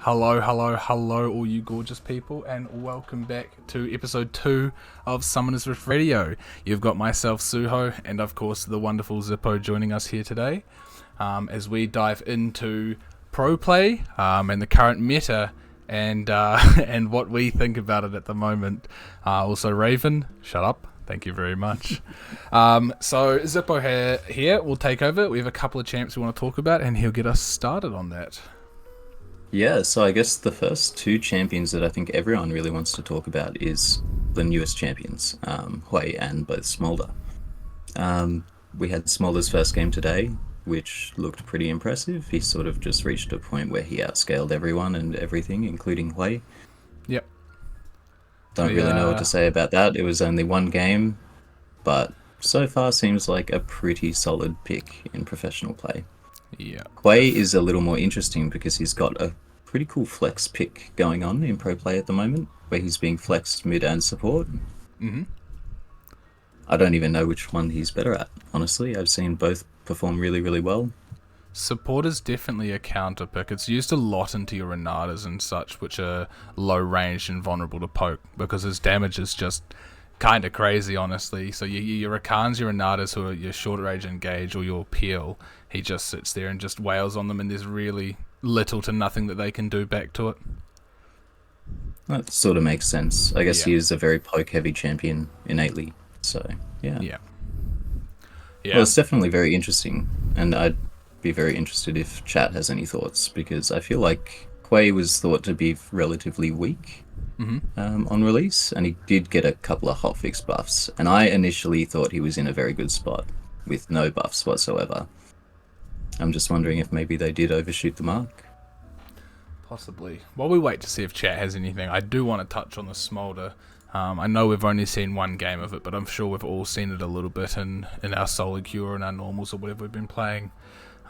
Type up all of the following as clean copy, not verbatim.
Hello, all you gorgeous people, and welcome back to episode 2 of Summoners Rift Radio. You've got myself, Suho, and of course the wonderful Zippo joining us here today as we dive into ProPlay and the current meta and and what we think about it at the moment. Also, Raven, shut up. Thank you very much. So Zippo here will take over. We have a couple of champs we want to talk about, and he'll get us started on that. Yeah, so I guess the first two champions that I think everyone really wants to talk about is the newest champions, Hui and both Smolder. We had Smolder's first game today, which looked pretty impressive. He sort of just reached a point where he outscaled everyone and everything, including Hui. Yep. Don't really know what to say about that. It was only one game, but so far seems like a pretty solid pick in professional play. Yeah. Hui is a little more interesting because he's got a pretty cool flex pick going on in pro play at the moment, where he's being flexed mid and support. Mm-hmm. I don't even know which one he's better at, honestly. I've seen both perform really, really well. Support is definitely a counter pick. It's used a lot into your Renatas and such, which are low range and vulnerable to poke, because his damage is just kind of crazy, honestly. So your Rakans, your Renatas, who are your short range engage, or your Peel, he just sits there and just wails on them, and there's really little to nothing that they can do back to it. That sort of makes sense. I guess he is a very poke-heavy champion innately, so yeah. Yeah. Well, it's definitely very interesting, and I'd be very interested if chat has any thoughts, because I feel like Hui was thought to be relatively weak on release, and he did get a couple of hotfix buffs, and I initially thought he was in a very good spot with no buffs whatsoever. I'm just wondering if maybe they did overshoot the mark. Possibly. While we wait to see if chat has anything, I do want to touch on the Smolder. I know we've only seen one game of it, but I'm sure we've all seen it a little bit in our solo queue and our normals or whatever we've been playing.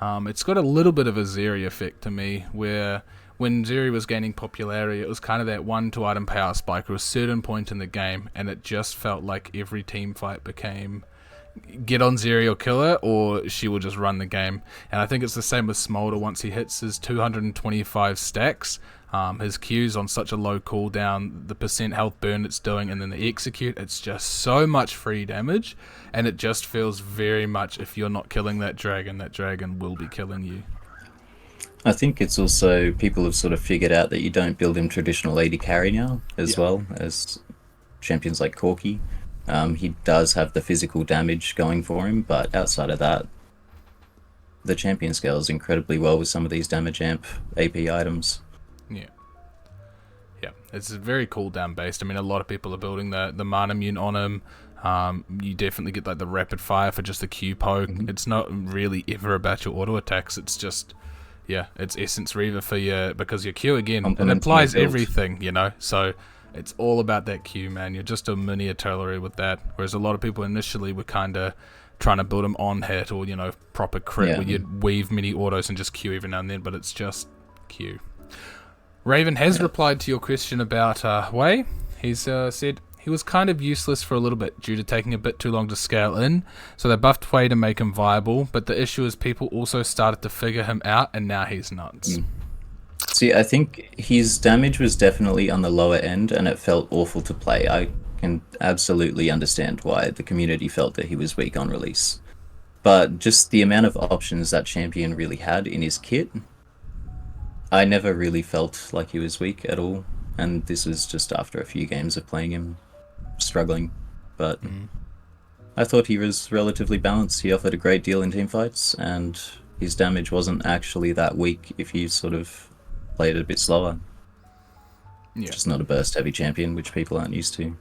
It's got a little bit of a Zeri effect to me, where when Zeri was gaining popularity, it was kind of that 1-2 item payout spike at a certain point in the game, and it just felt like every team fight became get on Zeri or kill her, or she will just run the game. And I think it's the same with Smolder. Once he hits his 225 stacks, his Q's on such a low cooldown, the percent health burn it's doing, and then the execute, it's just so much free damage, and it just feels very much, if you're not killing that dragon will be killing you. I think it's also, people have sort of figured out that you don't build him traditional AD carry now, as well as champions like Corki. He does have the physical damage going for him, but outside of that, the champion scales incredibly well with some of these damage amp AP items. Yeah, it's very cooldown based. I mean, a lot of people are building the mana immune on him. You definitely get like the rapid fire for just the Q poke. It's not really ever about your auto attacks. It's just, it's Essence Reaver for you, because your Q, again, it applies everything, so it's all about that Q, man. You're just a mini artillery with that. Whereas a lot of people initially were kind of trying to build them on hit or, proper crit where you'd weave mini autos and just Q every now and then, but it's just Q. Raven has replied to your question about Hui. He's said he was kind of useless for a little bit due to taking a bit too long to scale in, so they buffed Hui to make him viable, but the issue is people also started to figure him out, and now he's nuts. See, I think his damage was definitely on the lower end, and it felt awful to play. I can absolutely understand why the community felt that he was weak on release. But just the amount of options that champion really had in his kit, I never really felt like he was weak at all. And this was just after a few games of playing him struggling. But I thought he was relatively balanced. He offered a great deal in teamfights, and his damage wasn't actually that weak if you sort of played it a bit slower. Just not a burst heavy champion, which people aren't used to.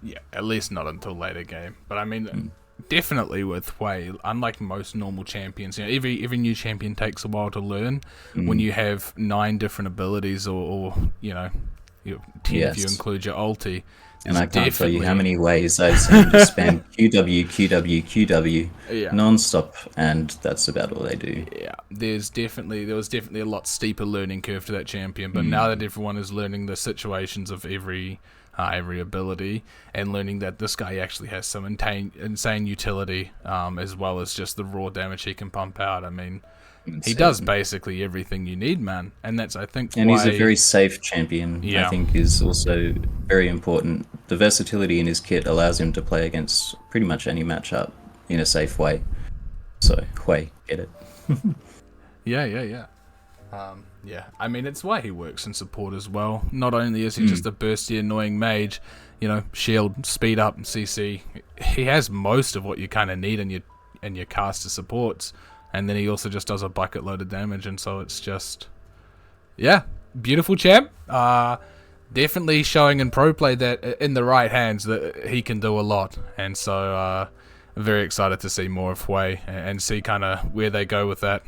Yeah, at least not until later game. But I mean, definitely with Hui, unlike most normal champions, every new champion takes a while to learn. When you have 9 different abilities, or 10 if you include your ulti. And I can't tell you how many ways I've seen to spam QW non-stop, and that's about all they do. Yeah, there was definitely a lot steeper learning curve to that champion, but now that everyone is learning the situations of every ability, and learning that this guy actually has some insane utility, as well as just the raw damage he can pump out. I mean, he does basically everything you need, man. And that's, I think, And why... he's a very safe champion, I think, is also very important. The versatility in his kit allows him to play against pretty much any matchup in a safe way. So, get it? Yeah. I mean, it's why he works in support as well. Not only is he just a bursty, annoying mage, shield, speed up, and CC. He has most of what you kind of need in your caster supports, and then he also just does a bucket load of damage, and so it's just, beautiful champ. Definitely showing in pro play that in the right hands that he can do a lot, and so very excited to see more of Hui and see kind of where they go with that,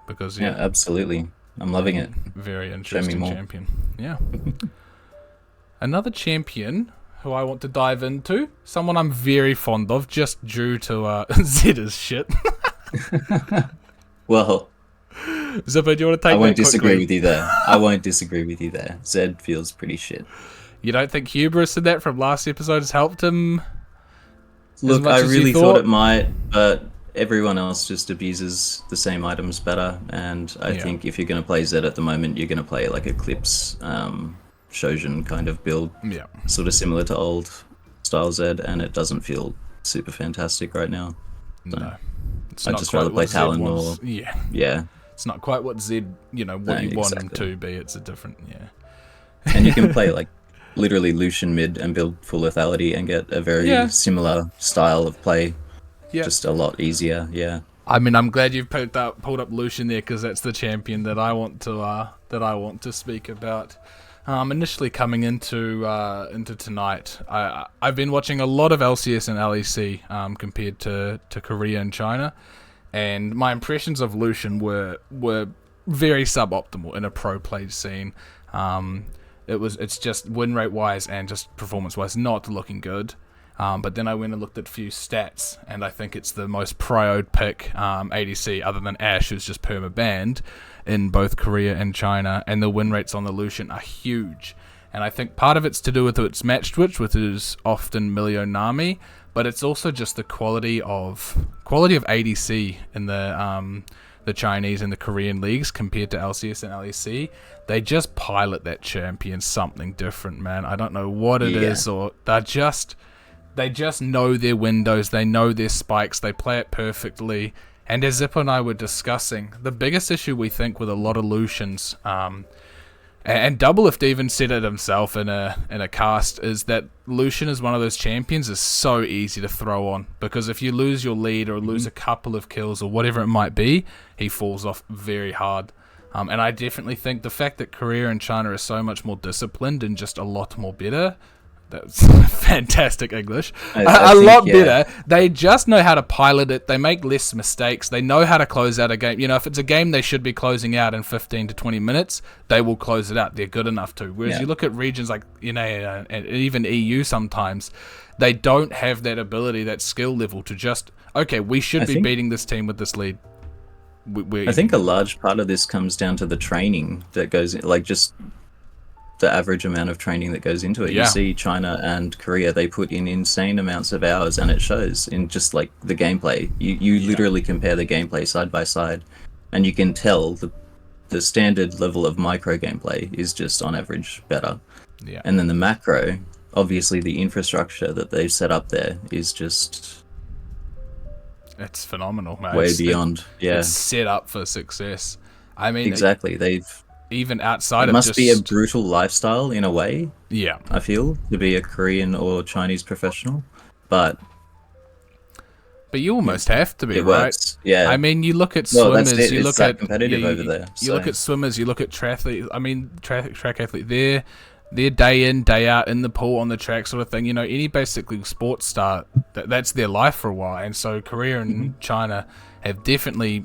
because absolutely. I'm loving it. Very interesting champion. Yeah. Another champion who I want to dive into, someone I'm very fond of, just due to Zed is shit. Well, Zipper, do you want to take that? I won't disagree with you there. Zed feels pretty shit. You don't think hubris in that from last episode has helped him? Look, I really thought it might, but everyone else just abuses the same items better, and I think if you're going to play Zed at the moment, you're going to play like Eclipse, Shojin kind of build, sort of similar to old style Zed, and it doesn't feel super fantastic right now. So no, I'd just rather play Talon or It's not quite what Zed, what you want him to be. It's a different, And you can play like literally Lucian mid and build full lethality and get a very similar style of play. Just a lot easier, I mean, I'm glad you've pulled up Lucian there, because that's the champion that I want to speak about. Initially coming into tonight, I've been watching a lot of LCS and LEC compared to Korea and China, and my impressions of Lucian were very suboptimal in a pro play scene. It's just win rate wise and just performance wise not looking good. But then I went and looked at a few stats, and I think it's the most prioed pick ADC, other than Ashe, who's just perma-banned, in both Korea and China, and the win rates on the Lucian are huge. And I think part of it's to do with its match twitch, which is often Nami, but it's also just the quality of ADC in the Chinese and the Korean leagues compared to LCS and LEC. They just pilot that champion something different, man. I don't know what it is, or they just know their windows, they know their spikes, they play it perfectly. And as Zippo and I were discussing, the biggest issue we think with a lot of Lucians, and Doublelift even said it himself in a cast, is that Lucian is one of those champions is so easy to throw on, because if you lose your lead or lose a couple of kills or whatever it might be, he falls off very hard. And I definitely think the fact that Korea and China are so much more disciplined and just a lot more better, that's fantastic English. A lot better. They just know how to pilot it. They make less mistakes. They know how to close out a game. If it's a game they should be closing out in 15 to 20 minutes, they will close it out. They're good enough to. Whereas you look at regions like NA and even EU sometimes, they don't have that ability, that skill level to just, we should be beating this team with this lead. I think a large part of this comes down to the training that goes in, like just the average amount of training that goes into it. You see China and Korea, they put in insane amounts of hours, and it shows in just like the gameplay. You literally compare the gameplay side by side, and you can tell the standard level of micro gameplay is just on average better. And then the macro, obviously the infrastructure that they've set up there is just, it's phenomenal, man. Way beyond. It's set up for success. I mean, exactly. They've even outside it of must be a brutal lifestyle in a way. I feel, to be a Korean or Chinese professional, but you almost have to be, right? I mean, you look at swimmers, you look at competitive over there. You look at swimmers, you look at triathletes. I mean, track athlete. They're day in, day out in the pool, on the track, sort of thing. Any basically sports star, that's their life for a while. And so Korea and China have definitely,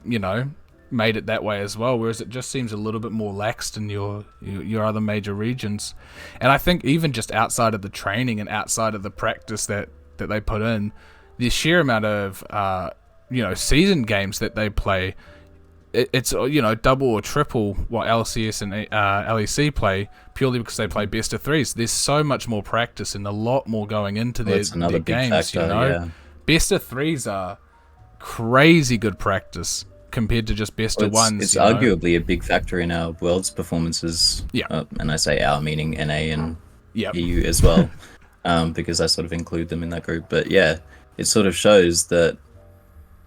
made it that way as well, whereas it just seems a little bit more laxed in your other major regions. And I think even just outside of the training and outside of the practice that they put in, the sheer amount of season games that they play, it's double or triple what LCS and LEC play, purely because they play best of threes. There's so much more practice and a lot more going into their games. Factor, best of threes are crazy good practice compared to just best Well, of ones. it's you know? arguably a big factor in our world's performances. Yeah. And I say our meaning NA and Yep. EU as well, because I sort of include them in that group. But yeah, it sort of shows that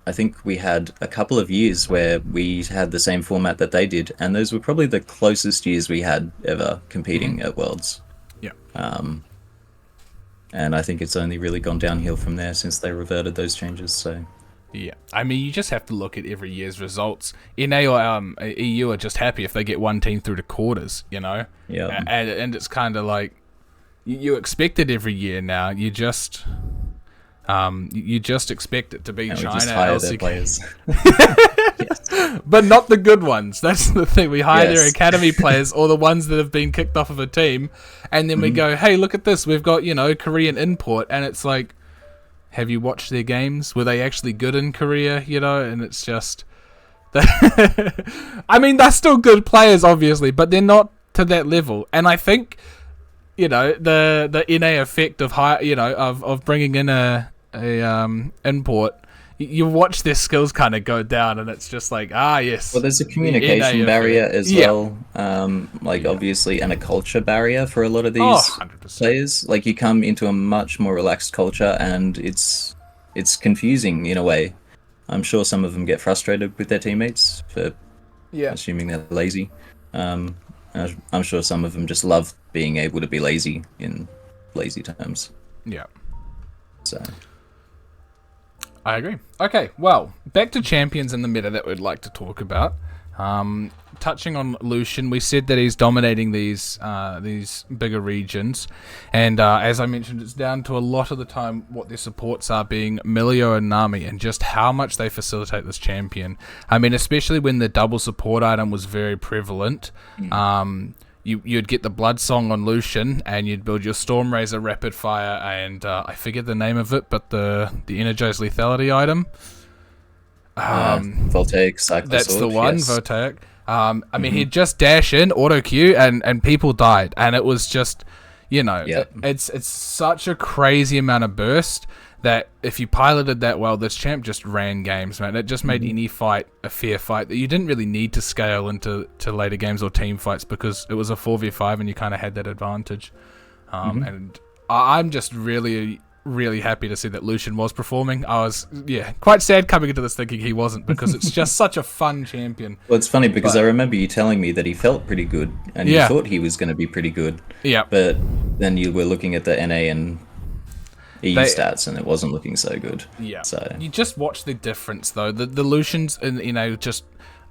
I think we had a couple of years where we had the same format that they did, and those were probably the closest years we had ever competing at Worlds. Yeah. And I think it's only really gone downhill from there since they reverted those changes. So Yeah, I mean, you just have to look at every year's results. NA or EU are just happy if they get one team through to quarters, you know? yeah, And it's kind of like, you expect it every year now. You just expect it to be and we China, just hire LCK. their players. But not the good ones. That's the thing. We hire their Yes. academy players or the ones that have been kicked off of a team, and then we go, hey, look at this. We've got, Korean import, and it's like, have you watched their games? Were they actually good in Korea? And it's just... I mean, they're still good players, obviously, but they're not to that level. And I think, the NA effect of of bringing in a import, you watch their skills kind of go down, and it's just like, yes. Well, there's a the communication NA barrier effect. as Yeah. well, obviously, and a culture barrier for a lot of these 100%. players. Like, you come into a much more relaxed culture, and it's confusing in a way. I'm sure some of them get frustrated with their teammates for assuming they're lazy. I'm sure some of them just love being able to be lazy in lazy terms. Yeah. So I agree. Okay, well, back to champions in the meta that we'd like to talk about. Touching on Lucian, we said that he's dominating these bigger regions, and as I mentioned, it's down to a lot of the time what their supports are being Milio and Nami, and just how much they facilitate this champion. I mean, especially when the double support item was very prevalent. You'd get the Blood Song on Lucian, and you'd build your Storm Razor Rapid Fire, and I forget the name of it, but the Energized Lethality item. Voltaic Cyclosaur. That's the one, yes. Voltaic. I mean, he'd just dash in, auto queue, and people died, and it was just, it's such a crazy amount of burst that if you piloted that well, this champ just ran games, man. It just made any fight a fair fight that you didn't really need to scale into later games or team fights, because it was a 4v5 and you kind of had that advantage. And I'm just really, really happy to see that Lucian was performing. I was, quite sad coming into this thinking he wasn't, because it's just such a fun champion. Well, it's funny because I remember you telling me that he felt pretty good, and you thought he was going to be pretty good. Yeah. But then you were looking at the NA and EU stats, and it wasn't looking so good. Yeah. So You just watch the difference, though. The Lucians, just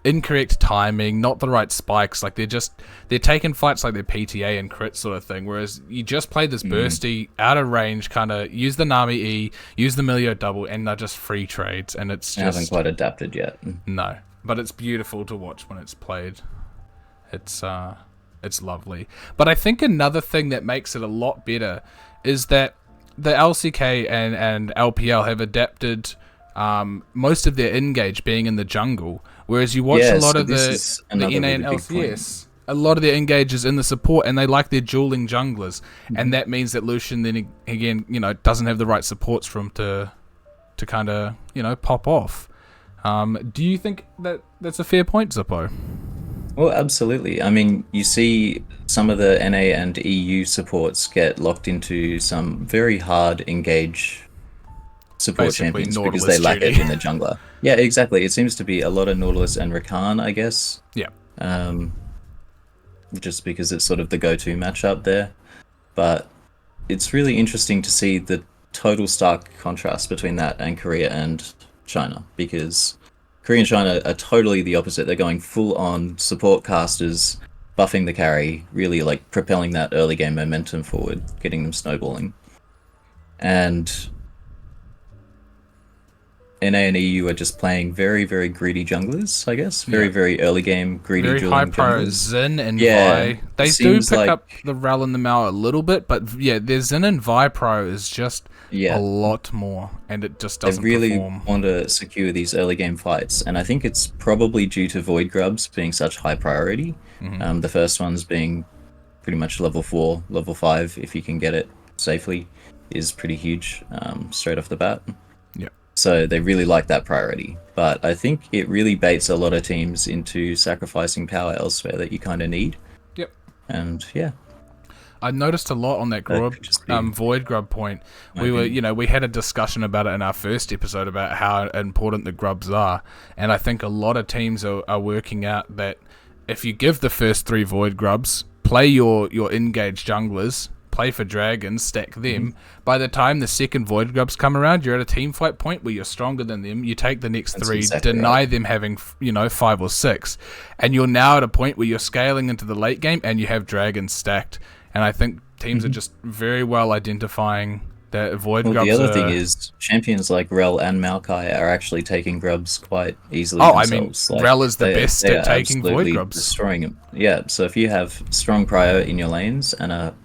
incorrect timing, not the right spikes. Like, they're taking fights like they're PTA and crit sort of thing, whereas you just play this bursty, out of range, kind of use the Nami E, use the Milio double, and they're just free trades, and it's just... I haven't quite adapted yet. No. But it's beautiful to watch when it's played. It's lovely. But I think another thing that makes it a lot better is that the LCK and LPL have adapted most of their engage being in the jungle, whereas you watch a lot of the NA and LCS, a lot of their engage is in the support, and they like their dueling junglers, and that means that Lucian then again, doesn't have the right supports for him to kind of pop off. Do you think that that's a fair point, Zippo? Well, absolutely. I mean, you see some of the NA and EU supports get locked into some very hard engage support Basically, champions Nautilus because they lack duty. it in the jungler. Yeah, exactly. It seems to be a lot of Nautilus and Rakan, I guess. Yeah. Just because it's sort of the go-to matchup there. But it's really interesting to see the total stark contrast between that and Korea and China, because Korea and China are totally the opposite. They're going full-on support casters, buffing the carry, really like propelling that early game momentum forward, getting them snowballing. And NA and EU are just playing very, very greedy junglers, I guess. Very, very early game, greedy Very dueling high pro junglers. Zin and Yeah, Vi. They do seems pick like- up the Rel and the Mao a little bit, but their Zin and Vi pro is just a lot more, and it just They doesn't really perform. want to secure these early game fights, and I think it's probably due to Void Grubs being such high priority. The first ones being pretty much level 4, level 5, if you can get it safely, is pretty huge straight off the bat. Yeah. So they really like that priority. But I think it really baits a lot of teams into sacrificing power elsewhere that you kind of need. Yep. And yeah, I noticed a lot on that that could just be void grub point. my We were, opinion. we had a discussion about it in our first episode about how important the grubs are, and I think a lot of teams are working out that if you give the first 3 void grubs, play your engaged junglers, play for dragons, stack them. By the time the second void grubs come around, you're at a team fight point where you're stronger than them. You take the next That's 3, exactly deny right. them having 5 or 6, and you're now at a point where you're scaling into the late game and you have dragons stacked. And I think teams are just very well identifying that void Well, grubs. the other thing is champions like Rel and Maokai are actually taking grubs quite easily Oh, I mean, themselves. Rel is the best they at are taking void absolutely grubs. destroying them. Yeah, so if you have strong prio in your lanes and a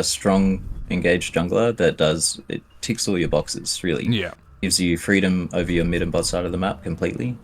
strong engaged jungler it ticks all your boxes, really. Yeah. Gives you freedom over your mid and bot side of the map completely.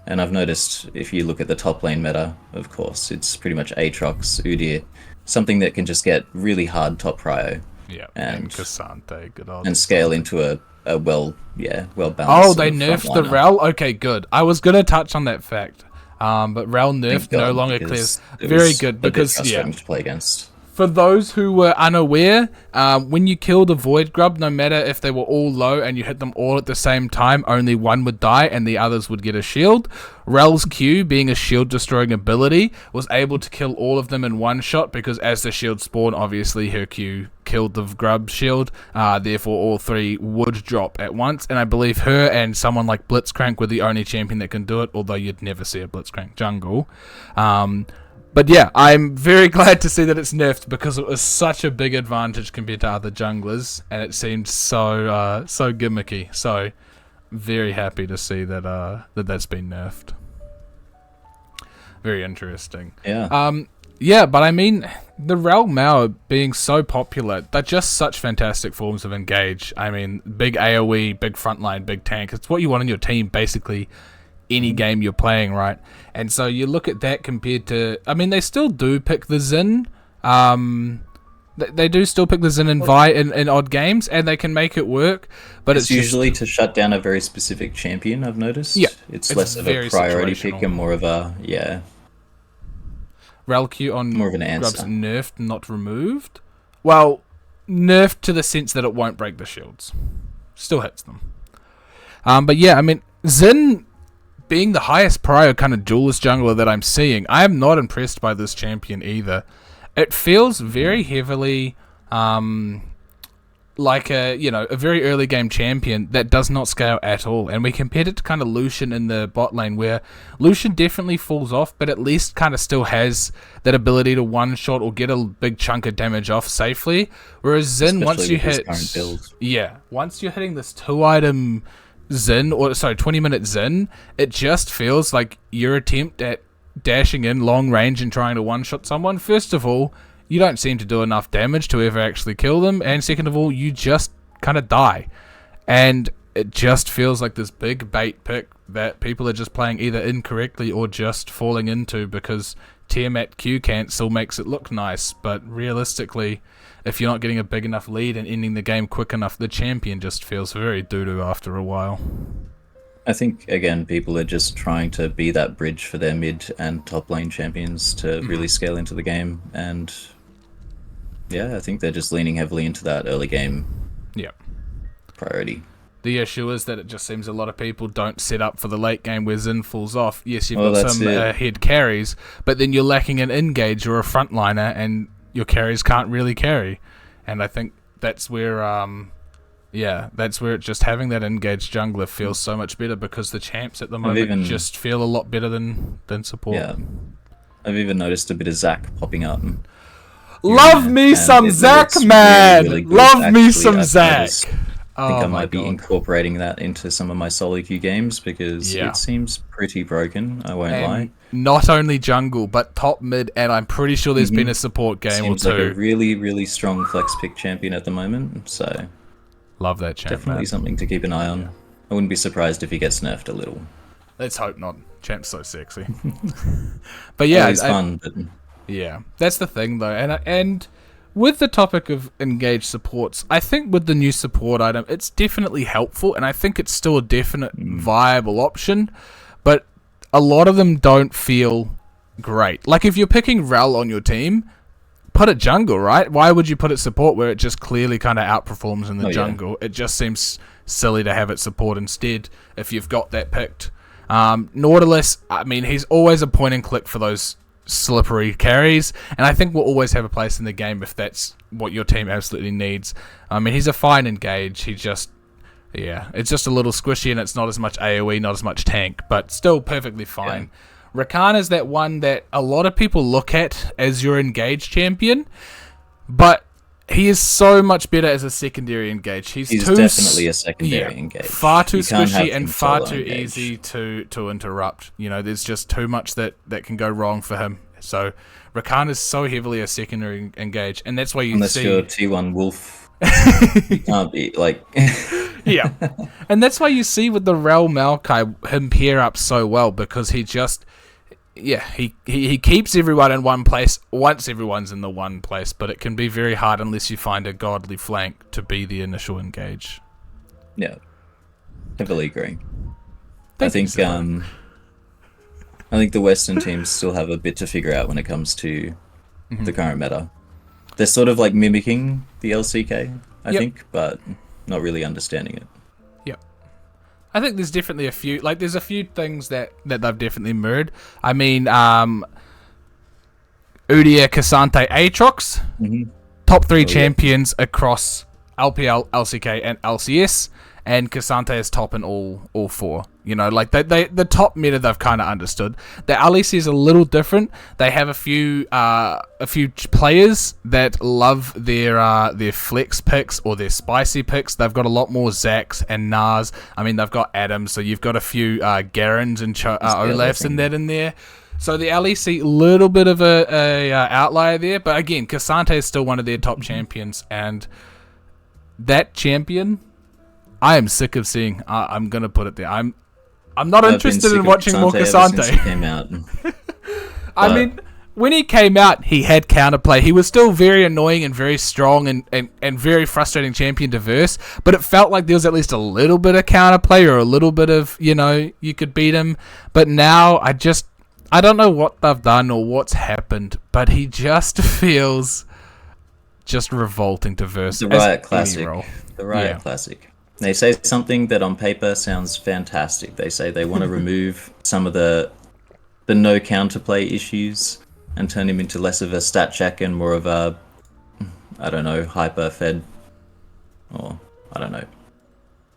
And I've noticed if you look at the top lane meta, of course, it's pretty much Aatrox, Udyr, something that can just get really hard top prio Yeah, and Cassante, good old and scale into a well balanced. Oh, they sort of nerfed the frontliner. Rel? Okay, good. I was going to touch on that fact. But Rel nerfed Thank God, no longer because clears. it Very was good, a bit because, frustrating to play against. For those who were unaware, when you killed a void grub, no matter if they were all low and you hit them all at the same time, only one would die and the others would get a shield. Rel's Q, being a shield destroying ability, was able to kill all of them in one shot because as the shield spawned, obviously her Q killed the grub shield, therefore all 3 would drop at once. And I believe her and someone like Blitzcrank were the only champion that can do it, although you'd never see a Blitzcrank jungle. But yeah, I'm very glad to see that it's nerfed because it was such a big advantage compared to other junglers, and it seemed so gimmicky. So very happy to see that that's been nerfed. Very interesting. Yeah. Yeah, but I mean, the Rel Mao being so popular, they're just such fantastic forms of engage. I mean, big AoE, big frontline, big tank. It's what you want in your team, basically. Any game you're playing, right? And so you look at that compared to... I mean, they still do pick the Xin. They do still pick the Xin and Vi in odd games, and they can make it work, but it's usually to shut down a very specific champion, I've noticed. Yeah, It's it's less of very a priority situational. pick and more of a, Rel Q on more of an grubs answer. nerfed, not removed. Well, nerfed to the sense that it won't break the shields. Still hits them. But yeah, I mean, Xin... being the highest prio kind of duelist jungler that I'm seeing, I am not impressed by this champion either. It feels very heavily like a very early game champion that does not scale at all. And we compared it to kind of Lucian in the bot lane, where Lucian definitely falls off, but at least kind of still has that ability to one shot or get a big chunk of damage off safely. Whereas Xin, once Especially you with his hit, current build. once you're hitting this 2-item Xin, 20-minute Xin, it just feels like your attempt at dashing in long range and trying to one-shot someone, first of all, you don't seem to do enough damage to ever actually kill them, and second of all, you just kind of die. And it just feels like this big bait pick that people are just playing either incorrectly or just falling into because Tiamat Q cancel makes it look nice, but realistically, if you're not getting a big enough lead and ending the game quick enough, the champion just feels very doo-doo after a while. I think, again, people are just trying to be that bridge for their mid and top lane champions to really scale into the game. And yeah, I think they're just leaning heavily into that early game priority. The issue is that it just seems a lot of people don't set up for the late game where Xin falls off. Yes, you've got that's some it. head carries, but then you're lacking an engage or a frontliner, and your carries can't really carry. And I think that's where, that's where it just having that engaged jungler feels so much better because the champs at the moment just feel a lot better than support. Yeah. I've even noticed a bit of Zac popping up. Love me some Zac, man! Love me some Zac! I think I might be incorporating that into some of my solo queue games because it seems pretty broken, I won't lie. Not only jungle, but top mid, and I'm pretty sure there's been a support game Seems or two. like a really, really strong flex pick champion at the moment, so love that champ, definitely man. something to keep an eye on. I wouldn't be surprised if he gets nerfed a little. Let's hope not. Champ's so sexy. But yeah, he's fun, but yeah, that's the thing though, and with the topic of engaged supports, I think with the new support item, it's definitely helpful, and I think it's still a definite viable option, but a lot of them don't feel great. Like, if you're picking Rel on your team, put it jungle, right? Why would you put it support where it just clearly kind of outperforms in the jungle? Yeah. It just seems silly to have it support instead if you've got that picked. Nautilus, I mean, he's always a point and click for those slippery carries, and I think will always have a place in the game if that's what your team absolutely needs. I mean, he's a fine engage. He just, it's just a little squishy, and it's not as much AoE, not as much tank, but still perfectly fine. Yeah. Rakan is that one that a lot of people look at as your engage champion, but he is so much better as a secondary engage. He's definitely a secondary engage. Far too squishy and far too easy to interrupt. You know, there's just too much that can go wrong for him. So Rakan is so heavily a secondary engage, and that's why you unless see... you're T1 Wolf, you can't be like... Yeah, and that's why you see with the Rel Maokai him pair up so well, because he just... Yeah, he keeps everyone in one place once everyone's in the one place, but it can be very hard unless you find a godly flank to be the initial engage. Yeah, heavily agree. I think the Western teams still have a bit to figure out when it comes to the current meta. They're sort of like mimicking the LCK, I think, but not really understanding it. I think there's definitely a few things that they've definitely mirrored. I mean, Udyr, Cassante, Aatrox, top 3 champions across LPL, LCK, and LCS, and Cassante is top in all 4. You know, like the top meta they've kind of understood. The LEC is a little different. They have a few players that love their flex picks or their spicy picks. They've got a lot more Zax and Nars. I mean, they've got Adams, so you've got a few Garens and Olafs and that in there. So the LEC, little bit of a outlier there, but again, Cassante is still one of their top champions, and that champion, I am sick of seeing. I'm gonna put it there. I'm not interested in watching more Cassante. He came out. I mean, when he came out, he had counterplay. He was still very annoying and very strong and very frustrating champion to verse, but it felt like there was at least a little bit of counterplay or a little bit of, you could beat him. But now I don't know what they've done or what's happened, but he just feels just revolting to verse. The Riot Classic. The Riot Classic. They say something that on paper sounds fantastic. They say they want to remove some of the no counterplay issues and turn him into less of a stat check and more of a, I don't know, hyper fed, or I don't know,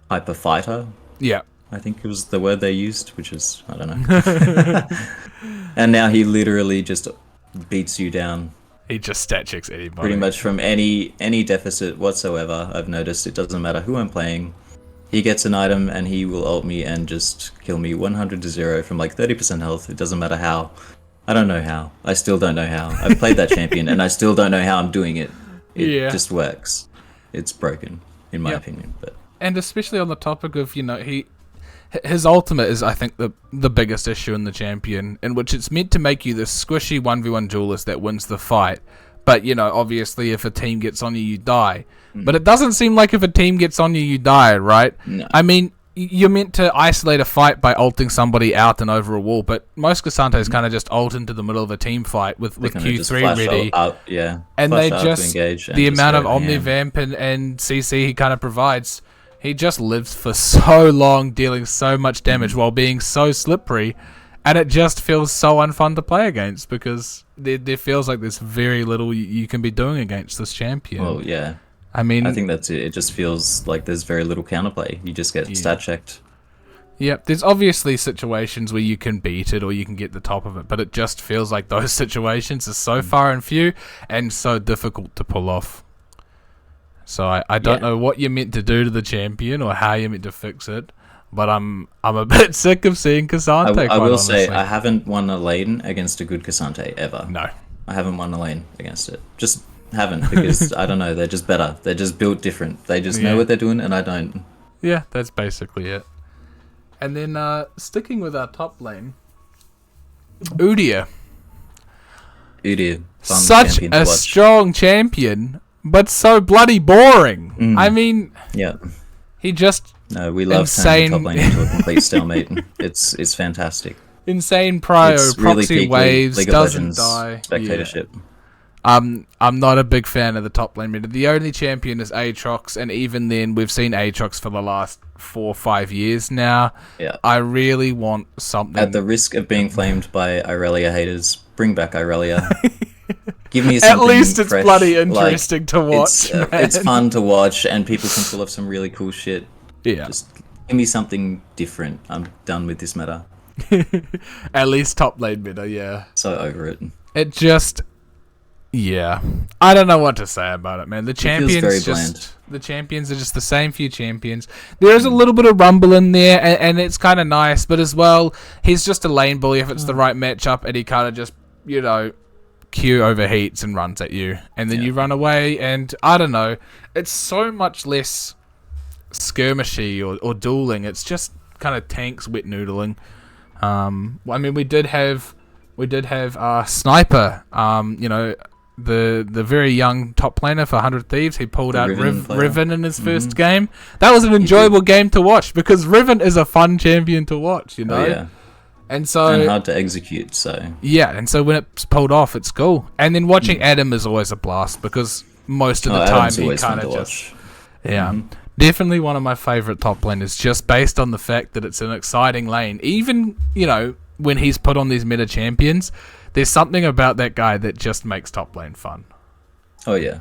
hyper fighter. Yeah. I think it was the word they used, which is, I don't know. And now he literally just beats you down. He just stat checks anybody. Pretty much from any deficit whatsoever. I've noticed it doesn't matter who I'm playing. He gets an item and he will ult me and just kill me 100-0 from like 30% health. It doesn't matter how. I don't know how. I still don't know how. I've played that champion and I still don't know how I'm doing it. It just works. It's broken, in my opinion. But and especially on the topic of, his ultimate is, I think, the biggest issue in the champion, in which it's meant to make you this squishy 1v1 duelist that wins the fight. But, obviously if a team gets on you, you die. But it doesn't seem like if a team gets on you, you die, right? No. I mean, you're meant to isolate a fight by ulting somebody out and over a wall, but most Cassantes kind of just ult into the middle of a team fight with Q3 ready. And they just, the amount of Omnivamp and CC he kind of provides... He just lives for so long, dealing so much damage while being so slippery, and it just feels so unfun to play against because there feels like there's very little you can be doing against this champion. Well, yeah. I mean, I think that's it. It just feels like there's very little counterplay. You just get stat checked. Yep, there's obviously situations where you can beat it or you can get the top of it, but it just feels like those situations are so far and few and so difficult to pull off. So I don't know what you're meant to do to the champion or how you're meant to fix it, but I'm a bit sick of seeing Cassante. I will say I haven't won a lane against a good Cassante ever. No, I haven't won a lane against it. Just haven't because I don't know. They're just better. They're just built different. They just know what they're doing, and I don't. Yeah, that's basically it. And then sticking with our top lane, Udyr. Udyr, fun Such champion to a watch. strong champion, but so bloody boring. I mean, Yeah. he just No, we love turning top lane into a complete stalemate. It's fantastic. insane prio, It's really proxy peak waves, League of doesn't Legends die. spectatorship. Yeah. I'm not a big fan of the top lane meta. The only champion is Aatrox, and even then, we've seen Aatrox for the last 4 or 5 years now. Yeah. I really want something. At the risk of being flamed by Irelia haters, bring back Irelia. Give me something At least it's fresh, bloody interesting to watch. It's fun to watch, and people can pull off some really cool shit. Yeah. Just give me something different. I'm done with this meta. At least top lane meta, yeah. So over it. It just... Yeah. I don't know what to say about it, man. The champions very just... bland. The champions are just the same few champions. There's a little bit of rumble in there, and it's kind of nice, but as well, he's just a lane bully if it's the right matchup, and he kind of just, Q overheats and runs at you, and then you run away, and I don't know. It's so much less skirmishy or dueling. It's just kind of tanks wet noodling. I mean, we did have Sniper, the very young top laner for 100 Thieves. He pulled out Riven in his first game. That was an enjoyable game to watch because Riven is a fun champion to watch, Oh, yeah. And so And hard to execute, so... Yeah, and so when it's pulled off, it's cool. And then watching Adam is always a blast because most of the time Adam's he always kind fun of to just... watch. Yeah. Definitely one of my favourite top laners just based on the fact that it's an exciting lane. Even, when he's put on these meta champions, there's something about that guy that just makes top lane fun. Oh, yeah.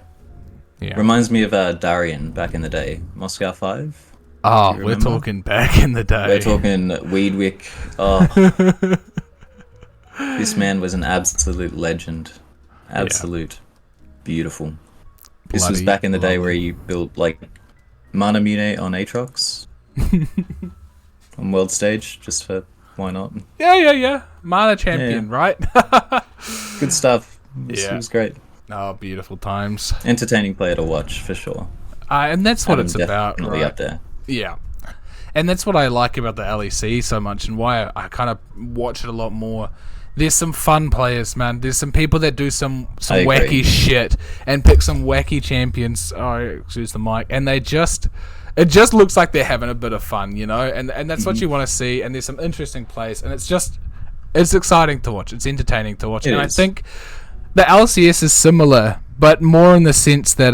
Yeah. Reminds me of Darian back in the day. Moscow 5? Oh, we're talking back in the day. We're talking Weedwick. Oh. This man was an absolute legend. Absolute. Beautiful. This was back in the day where you built, Mana Mune on Aatrox. On world stage, just for... Why not? Yeah. Mana champion, right? Good stuff. It Yeah. was great. Oh, beautiful times. Entertaining player to watch, for sure. And that's what it's Adam about, definitely right? up there. Yeah. And that's what I like about the LEC so much and why I kind of watch it a lot more. There's some fun players, man. There's some people that do some wacky shit and pick some wacky champions. Oh, excuse the mic. And it just looks like they're having a bit of fun, And that's what you want to see. And there's some interesting plays. And it's exciting to watch. It's entertaining to watch. I think the LCS is similar, but more in the sense that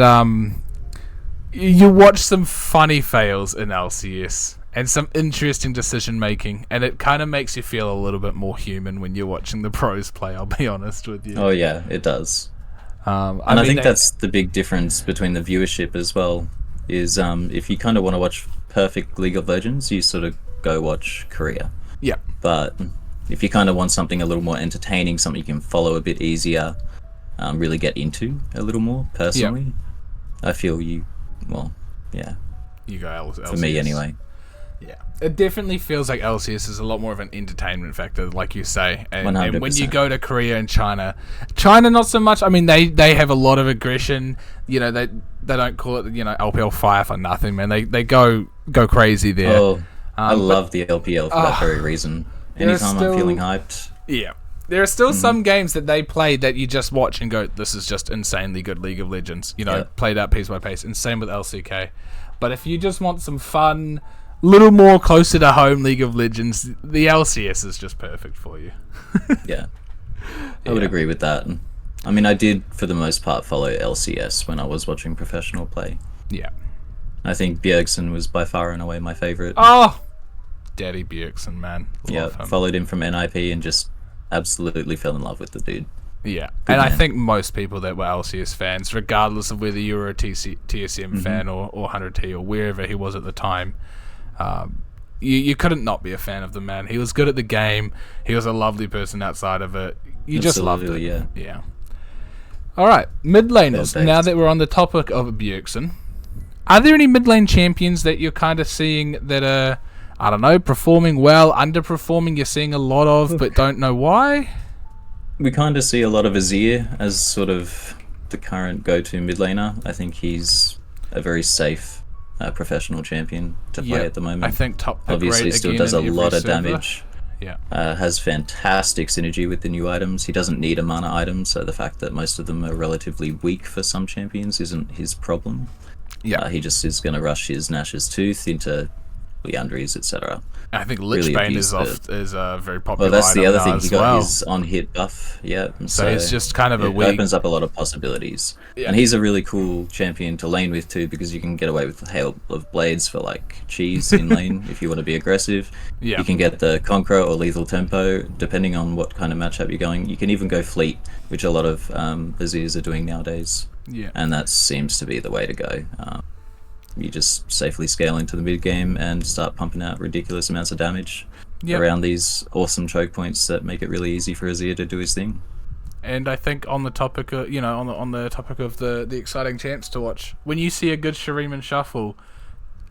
you watch some funny fails in LCS and some interesting decision making, and it kind of makes you feel a little bit more human when you're watching the pros play. I'll be honest with you. Oh yeah, it does. I think that's the big difference between the viewership as well. Is if you kind of want to watch perfect League of Legends, you sort of go watch Korea. Yeah. But if you kind of want something a little more entertaining, something you can follow a bit easier, really get into a little more personally, I feel you You go LCS. For me anyway. Yeah, it definitely feels like LCS is a lot more of an entertainment factor, like you say. And when you go to Korea and China not so much. I mean, they have a lot of aggression. They don't call it LPL fire for nothing, man. They go crazy there. Oh, I love the LPL for that very reason. Anytime I'm feeling hyped. Yeah. There are still some games that they play that you just watch and go, this is just insanely good League of Legends. Played out piece by piece. And same with LCK. But if you just want some fun, little more closer to home League of Legends, the LCS is just perfect for you. Yeah. I would agree with that. I mean, I did, for the most part, follow LCS when I was watching professional play. Yeah. I think Bjergsen was by far and away my favourite. Oh! Daddy Bjergsen, man. Love him. Followed him from NIP and just absolutely fell in love with the dude. Yeah, and I think most people that were LCS fans, regardless of whether you were a TSM fan or 100T or wherever he was at the time, you couldn't not be a fan of the man. He was good at the game. He was a lovely person outside of it. You just loved it. Yeah. All right, mid laners. Now that we're on the topic of Bjergsen, are there any mid lane champions that you're kind of seeing that are, I don't know, performing well, underperforming? You're seeing a lot of, but don't know why. We kind of see a lot of Azir as sort of the current go-to mid laner. I think he's a very safe professional champion to play at the moment. I think top obviously still does a lot of damage. Yeah. Has fantastic synergy with the new items. He doesn't need a mana item, so the fact that most of them are relatively weak for some champions isn't his problem. Yeah. He just is going to rush his Nash's Tooth into Leandries, etc. I think Really Lichbane abuse is a very Well, popular that's item the other now thing. as He got well. his on-hit buff, yeah. So it's just kind of a it weak... opens up a lot of possibilities. Yeah. And he's a really cool champion to lane with too, because you can get away with the Hail of Blades for like cheese in lane if you want to be aggressive. Yeah. You can get the Conqueror or Lethal Tempo, depending on what kind of matchup you're going. You can even go Fleet, which a lot of Viziers are doing nowadays. Yeah. And that seems to be the way to go. You just safely scale into the mid game and start pumping out ridiculous amounts of damage around these awesome choke points that make it really easy for Azir to do his thing. And I think on the topic of, on the topic of the exciting champs to watch, when you see a good Shuriman shuffle,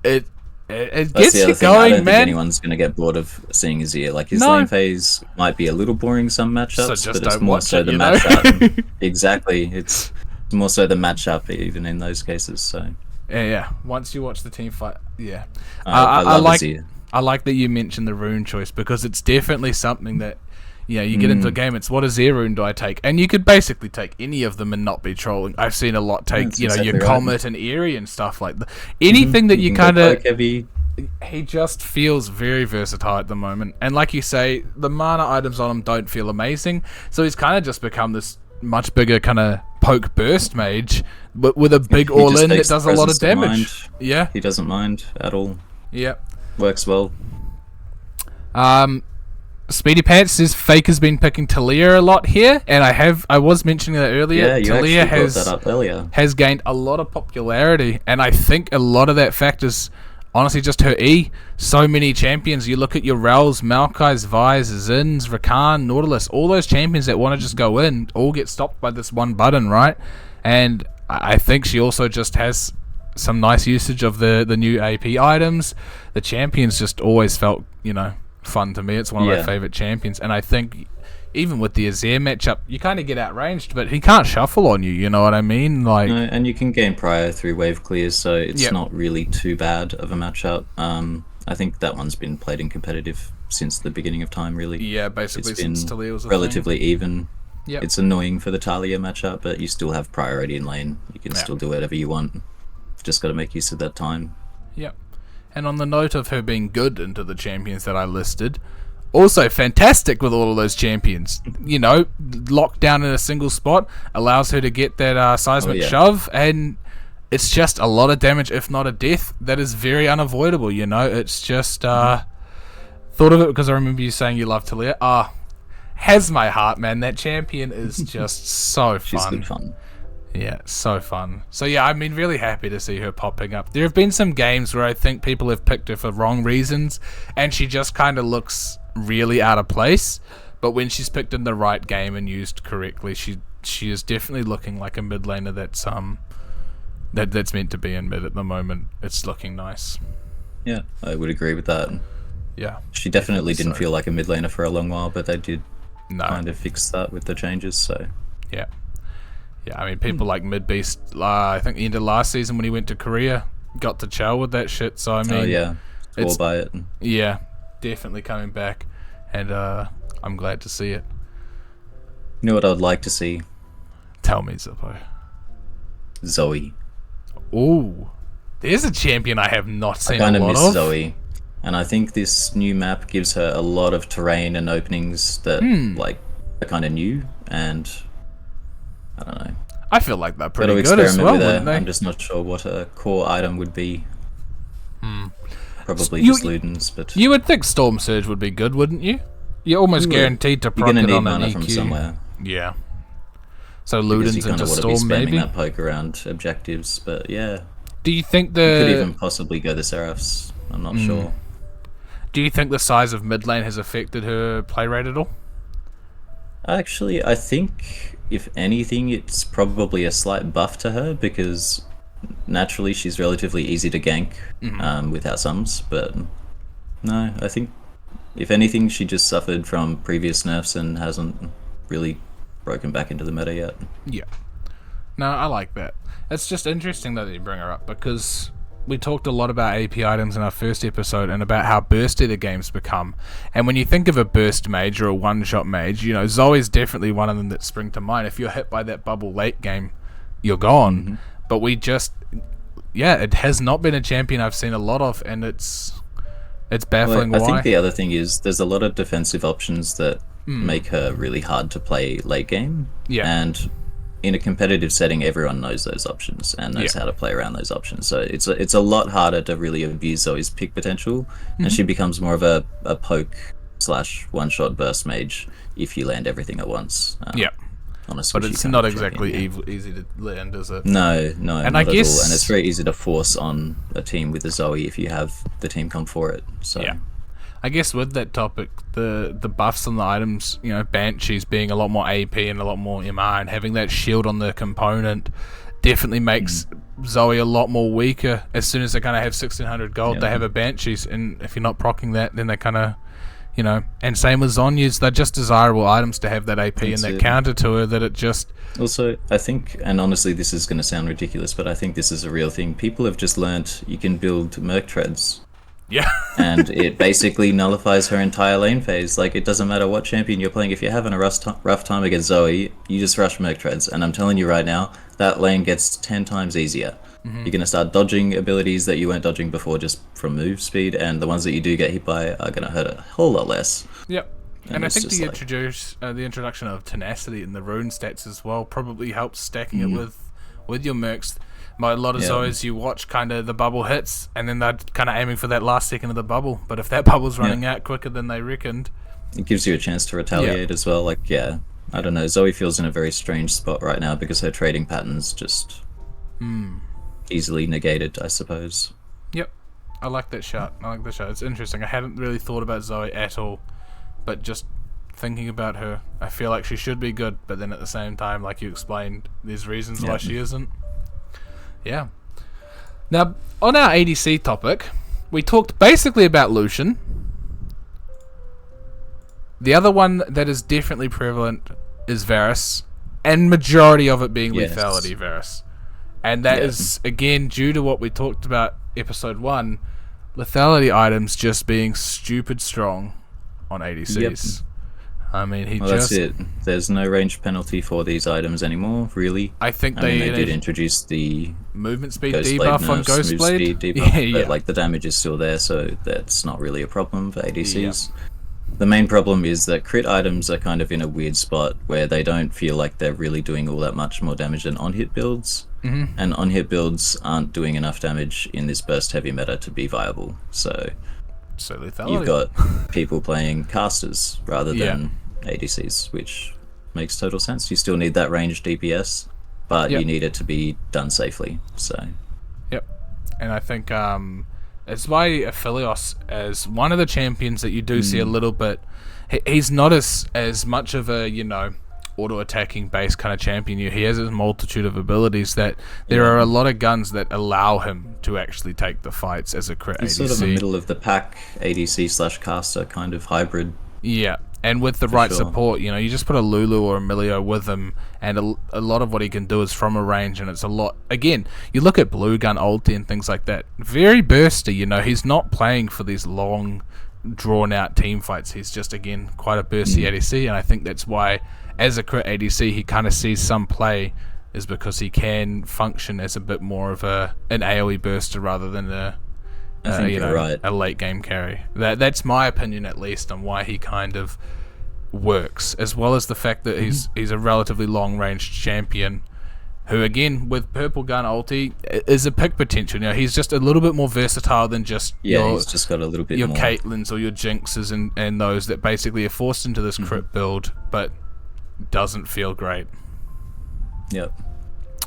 it gets you I going, don't think man. anyone's going to get bored of seeing Azir. Like, his lane phase might be a little boring some matchups, but it's more so the matchup. Exactly. It's more so the matchup even in those cases, so... Yeah. Once you watch the team fight, yeah. I love Azir. I like that you mentioned the rune choice, because it's definitely something that, you get into a game, it's what Azir rune do I take? And you could basically take any of them and not be trolling. I've seen a lot take, your Comet and Eerie and stuff like that. Anything that you kind of... He just feels very versatile at the moment. And like you say, the mana items on him don't feel amazing, so he's kind of just become this much bigger kind of poke burst mage, but with a big all-in that does a lot of damage. Yeah. He doesn't mind at all. Yeah. Works well. Speedy Pants says Fake has been picking Talia a lot here, and I was mentioning that earlier. Yeah, you Talia actually brought that up earlier. has gained a lot of popularity, and I think a lot of that factors honestly just her E. So many champions. You look at your Rels, Maokai's, Vi's, Zins, Rakan, Nautilus, all those champions that want to just go in all get stopped by this one button, right? And I think she also just has some nice usage of the new AP items. The champions just always felt, fun to me. It's one of my favorite champions, and I think even with the Azir matchup, you kind of get outranged, but he can't shuffle on you, you know what I mean? Like, no, and you can gain prior through wave clears, so it's not really too bad of a matchup. I think that one's been played in competitive since the beginning of time, really. Yeah, basically it's since been Talia was a relatively even. Yep. It's annoying for the Talia matchup, but you still have priority in lane. You can still do whatever you want. Just got to make use of that time. Yep. And on the note of her being good into the champions that I listed, also fantastic with all of those champions. Locked down in a single spot, allows her to get that seismic shove, and it's just a lot of damage, if not a death, that is very unavoidable, It's just, thought of it because I remember you saying you love Talia. Has my heart, man. That champion is just so fun. She's good fun. Yeah, so fun. So yeah, I'm really happy to see her popping up. There have been some games where I think people have picked her for wrong reasons, and she just kind of looks really out of place. But when she's picked in the right game and used correctly, she is definitely looking like a mid laner that's meant to be in mid at the moment. It's looking nice. Yeah, I would agree with that. Yeah, she definitely didn't feel like a mid laner for a long while, but they did kind of fix that with the changes. So yeah. Yeah, I mean, people like Midbeast, I think the end of last season when he went to Korea, got to chow with that shit, so I mean... Swore by it. Yeah, definitely coming back, and I'm glad to see it. You know what I'd like to see? Tell me, Zippo. Zoe. Ooh, there's a champion I have not seen a lot of. I kind of miss Zoe, and I think this new map gives her a lot of terrain and openings that, are kind of new, and... I don't know. I feel like they're pretty good as well, wouldn't they? I'm just not sure what a core item would be. Probably just Ludens, but... You would think Storm Surge would be good, wouldn't you? You're almost guaranteed to proc it on an EQ. From somewhere. Yeah. So Ludens into Storm, maybe? That poke around objectives, but yeah. Do you think You could even possibly go the Seraphs. I'm not sure. Do you think the size of mid lane has affected her play rate at all? Actually, I think... If anything, it's probably a slight buff to her, because naturally she's relatively easy to gank without sums, but no, I think if anything she just suffered from previous nerfs and hasn't really broken back into the meta yet. Yeah. No, I like that. It's just interesting that you bring her up, because we talked a lot about AP items in our first episode and about how bursty the game's become. And when you think of a burst mage or a one-shot mage, you know, Zoe's definitely one of them that spring to mind. If you're hit by that bubble late game, you're gone. Mm-hmm. But we just... Yeah, it has not been a champion I've seen a lot of, and it's baffling why. I think the other thing is there's a lot of defensive options that make her really hard to play late game. Yeah. And in a competitive setting, everyone knows those options and knows how to play around those options. So it's a lot harder to really abuse Zoe's pick potential, and she becomes more of a poke / one-shot burst mage if you land everything at once. But it's not exactly easy to land, is it? No, and not I at guess, all. And it's very easy to force on a team with a Zoe if you have the team come for it. So yeah. I guess with that topic, the buffs on the items, you know, Banshees being a lot more AP and a lot more MR, and having that shield on the component definitely makes Zoe a lot more weaker. As soon as they kind of have 1600 gold, they have a Banshees, and if you're not proccing that, then they kind of... You know, and same with Zhonya's, they're just desirable items to have that AP and that counter to her that it just... Also, I think, and honestly this is going to sound ridiculous, but I think this is a real thing. People have just learnt you can build Merc Treads. Yeah. And it basically nullifies her entire lane phase. Like, it doesn't matter what champion you're playing. If you're having a rough time against Zoe, you just rush Merc Treads. And I'm telling you right now, that lane gets 10 times easier. You're going to start dodging abilities that you weren't dodging before just from move speed, and the ones that you do get hit by are going to hurt a whole lot less. Yep. And I think the introduction of tenacity in the rune stats as well probably helps stacking it with your mercs. A lot of Zoes you watch kind of the bubble hits, and then they're kind of aiming for that last second of the bubble. But if that bubble's running out quicker than they reckoned... It gives you a chance to retaliate as well. Like, I don't know. Zoe feels in a very strange spot right now because her trading patterns just... easily negated, I suppose. Yep. I like that shot. It's interesting. I hadn't really thought about Zoe at all, but just thinking about her, I feel like she should be good, but then at the same time, like you explained, there's reasons why she isn't. Yeah. Now, on our ADC topic, we talked basically about Lucian. The other one that is definitely prevalent is Varus, and majority of it being lethality Varus. And that is, again, due to what we talked about episode 1, lethality items just being stupid strong on ADCs. I mean, that's it. There's no range penalty for these items anymore, really. I think they did introduce the movement speed debuff on Ghostblade. But like the damage is still there, so that's not really a problem for ADCs. The main problem is that crit items are kind of in a weird spot where they don't feel like they're really doing all that much more damage than on-hit builds. And on-hit builds aren't doing enough damage in this burst heavy meta to be viable. So lethality. You've got people playing casters rather than ADCs, which makes total sense. You still need that range DPS, but you need it to be done safely. So and I think it's why Aphelios, as one of the champions that you do see a little bit, he's not as much of a, you know, auto-attacking base kind of champion. He has a multitude of abilities that there are a lot of guns that allow him to actually take the fights as a crit ADC. He's sort of a middle-of-the-pack ADC/caster kind of hybrid. Yeah, and with the right support, you know, you just put a Lulu or a Milio with him, and a lot of what he can do is from a range, and it's a lot... Again, you look at Blue Gun ulti and things like that, very bursty, you know, he's not playing for these long, drawn-out team fights. He's just, again, quite a bursty ADC, and I think that's why... As a crit ADC, he kind of sees some play is because he can function as a bit more of an AoE burster rather than a late game carry. That's my opinion, at least, on why he kind of works, as well as the fact that he's a relatively long range champion who, again, with Purple Gun ulti, is a pick potential. You know, he's just a little bit more versatile than just he's just got a little bit your more. Caitlyn's or your Jinxes and those that basically are forced into this crit build, but doesn't feel great. I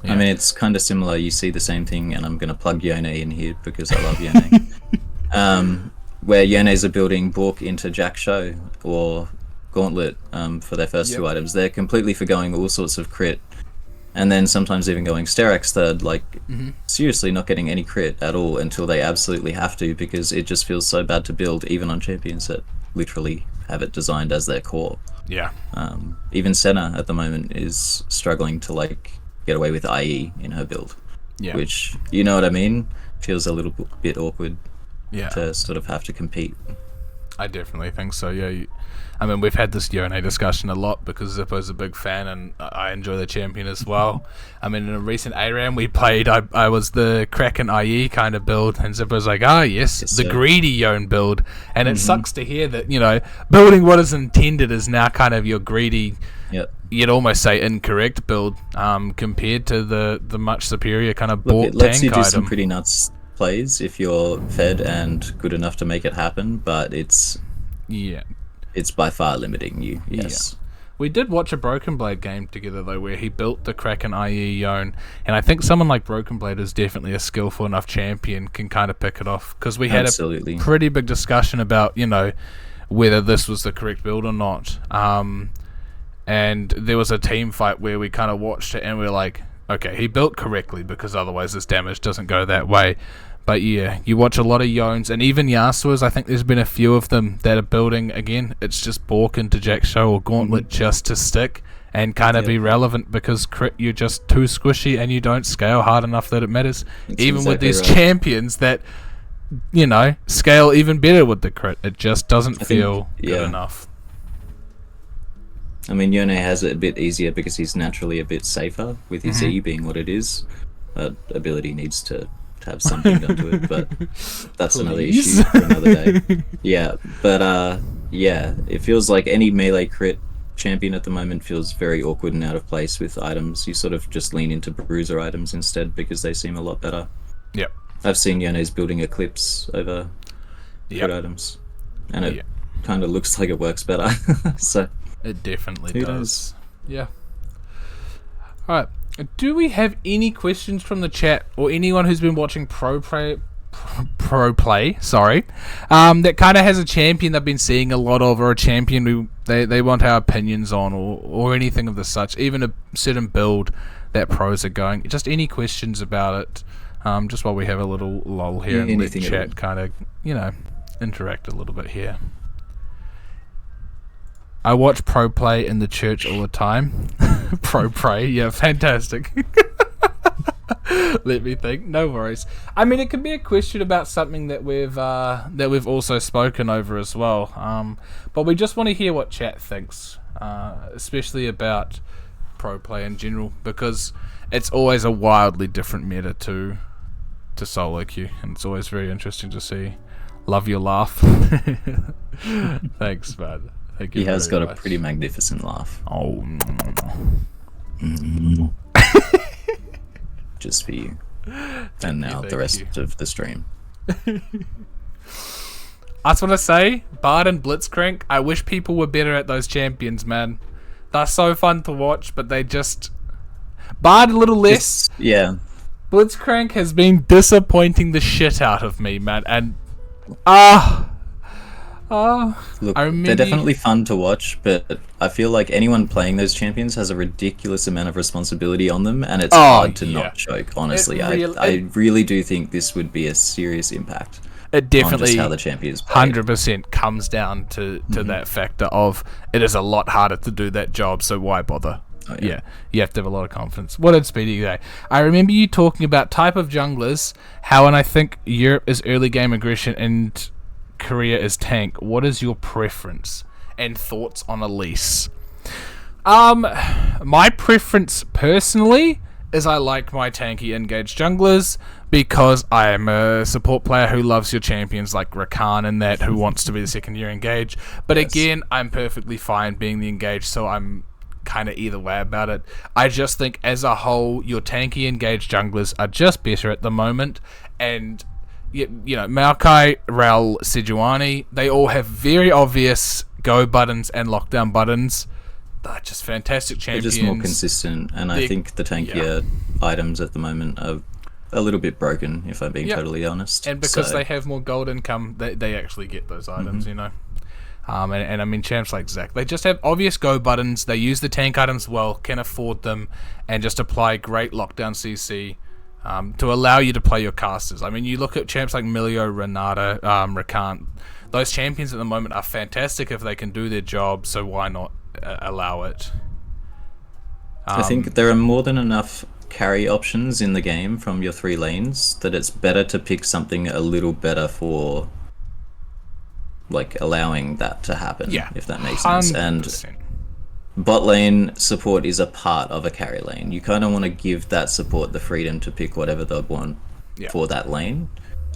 mean, it's kind of similar. You see the same thing, and I'm going to plug Yone in here because I love Yone. Where Yones are building Bork into Jack Show or Gauntlet for their first two items. They're completely forgoing all sorts of crit, and then sometimes even going Sterak's third, like seriously not getting any crit at all until they absolutely have to, because it just feels so bad to build, even on champions that literally have it designed as their core. Even Senna at the moment is struggling to like get away with IE in her build, which, you know what I mean? feels a little bit awkward Yeah, to sort of have to compete. I definitely think so. Yeah, I mean, we've had this Yone discussion a lot because Zippo's a big fan and I enjoy the champion as well. I mean, in a recent ARAM we played, I was the Kraken IE kind of build, and Zippo's like, yes, Yes, the sir. greedy Yone build. And it sucks to hear that, building what is intended is now kind of your greedy, Yep. you'd almost say incorrect build, compared to the much superior kind of Look, bought it lets tank you do item. some pretty nuts plays if you're fed and good enough to make it happen, but it's Yeah. by far limiting you. Yes. We did watch a Broken Blade game together though, where he built the Kraken IE Yone, and I think someone like Broken Blade is definitely a skillful enough champion can kind of pick it off, because we had Absolutely. a pretty big discussion about whether this was the correct build or not. And there was a team fight where we kind of watched it and we were like, okay, he built correctly because otherwise this damage doesn't go that way. But yeah, you watch a lot of Yones and even Yasuo's. I think there's been a few of them that are building again. It's just Bork into Jack Show or Gauntlet just to stick and kind of be relevant, because crit, you're just too squishy and you don't scale hard enough that it matters. That's even with exactly these right. champions that scale even better with the crit, it just doesn't feel good yeah. enough. I mean, Yone has it a bit easier because he's naturally a bit safer with his E being what it is. But ability needs to have something done to it, but that's another issue for another day. Yeah, but yeah, it feels like any melee crit champion at the moment feels very awkward and out of place with items. You sort of just lean into bruiser items instead because they seem a lot better. Yep. I've seen Yone's building Eclipse over crit items, and it kind of looks like it works better. So It definitely Who does. Yeah. Alright. Do we have any questions from the chat or anyone who's been watching ProPlay, that kind of has a champion they've been seeing a lot of, or a champion they want our opinions on, or anything of the such, even a certain build that pros are going? Just any questions about it, just while we have a little lull here and let Anything at chat all. kind of, interact a little bit here. I watch ProPlay in the church all the time. ProPlay, yeah, fantastic. Let me think. No worries. I mean, it could be a question about something that we've also spoken over as well. But we just want to hear what chat thinks, especially about ProPlay in general, because it's always a wildly different meta to solo queue, and it's always very interesting to see. Love your laugh. Thanks, man. Thank you he has very got much. a pretty magnificent laugh. Oh. Just for you. And now thank the rest you. of the stream. I just want to say, Bard and Blitzcrank, I wish people were better at those champions, man. They're so fun to watch, but they just... Bard a little less. Yeah. Blitzcrank has been disappointing the shit out of me, man. And... Look, I remember they're definitely fun to watch, but I feel like anyone playing those champions has a ridiculous amount of responsibility on them, and it's hard to not choke, honestly. I really do think this would be a serious impact It on definitely just how the champions play. 100% comes down to that factor of it is a lot harder to do that job, so why bother? Oh, Yeah, you have to have a lot of confidence. What did Speedy say? I remember you talking about type of junglers, how, and I think Europe is early game aggression and Korea is tank. What is your preference and thoughts on Elise? My preference personally is I like my tanky engaged junglers because I am a support player who loves your champions like Rakan and that, who wants to be the secondary engage. But again, I'm perfectly fine being the engaged, so I'm kind of either way about it. I just think as a whole, your tanky engaged junglers are just better at the moment, and Maokai, Rel, Sejuani, they all have very obvious go buttons and lockdown buttons. They're just fantastic champions. They're just more consistent, and I think the tankier items at the moment are a little bit broken, if I'm being totally honest. And because they have more gold income, they actually get those items, And I mean, champs like Zac, they just have obvious go buttons, they use the tank items well, can afford them, and just apply great lockdown CC to allow you to play your casters. I mean, you look at champs like Milio, Renata, Rakan. Those champions at the moment are fantastic if they can do their job, so why not allow it? I think there are more than enough carry options in the game from your 3 lanes that it's better to pick something a little better for like allowing that to happen, if that makes sense. 100%. And bot lane support is a part of a carry lane. You kind of want to give that support the freedom to pick whatever they want for that lane.